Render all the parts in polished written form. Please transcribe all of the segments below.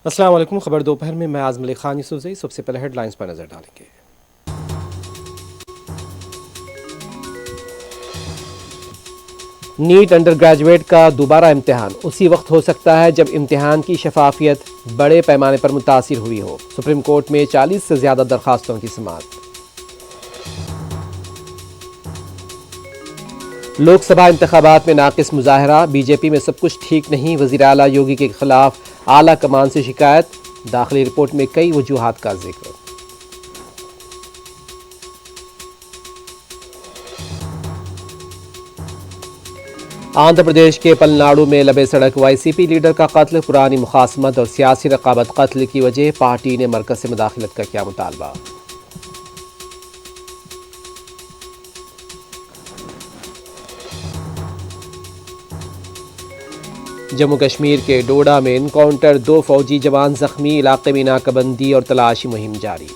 अस्सलाम वालेकुम। खबर दोपहर में मैं आज़म अली खान यूसुफ़ज़ई। सबसे पहले हेडलाइंस पर नज़र डालेंगे। नीट अंडर ग्रेजुएट का दोबारा इम्तिहान उसी वक्त हो सकता है जब इम्तिहान की शफाफियत बड़े पैमाने पर मुतासिर हुई हो। सुप्रीम कोर्ट में 40 से ज़्यादा दरखास्तों की समाअत। लोकसभा इंतखाबात में नाकिस मुजाहरा, बीजेपी में सब कुछ ठीक नहीं, वज़ीर आला योगी के खिलाफ आला कमान से शिकायत। दाखिली रिपोर्ट में कई वजूहात का जिक्र। आंध्र प्रदेश के पलनाडु में लबे सड़क वाईसीपी लीडर का कत्ल, पुरानी मुखासमत और सियासी रकाबत कत्ल की वजह। पार्टी ने मरकज से मुदाखलत का किया मुतालबा। जम्मू कश्मीर के डोडा में इनकाउंटर, 2 फौजी जवान जख्मी, इलाके में नाकाबंदी और तलाशी मुहिम जारी।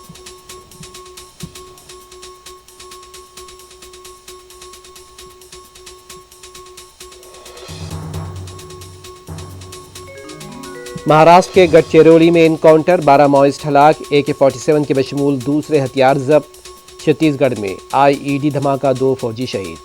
महाराष्ट्र के गढ़चिरौली में इनकाउंटर, 12 माओइस्ट हलाक, AK-47 के बशमूल दूसरे हथियार जब्त। छत्तीसगढ़ में IED धमाका, 2 फौजी शहीद।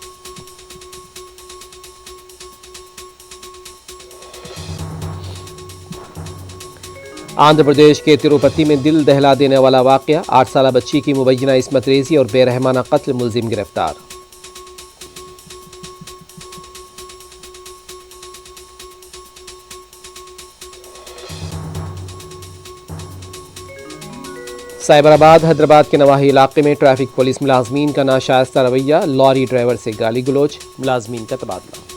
आंध्र प्रदेश के तिरुपति में दिल दहला देने वाला वाकया, 8 साला बच्ची की मुबैना इस्मत रेजी और बेरहमाना कत्ल, मुलजिम गिरफ्तार। साइबराबाद हैदराबाद के नवाही इलाके में ट्रैफिक पुलिस मुलाजमीन का नाशाइस्ता रवैया, लॉरी ड्राइवर से गाली गलोच, मुलाजमीन का तबादला।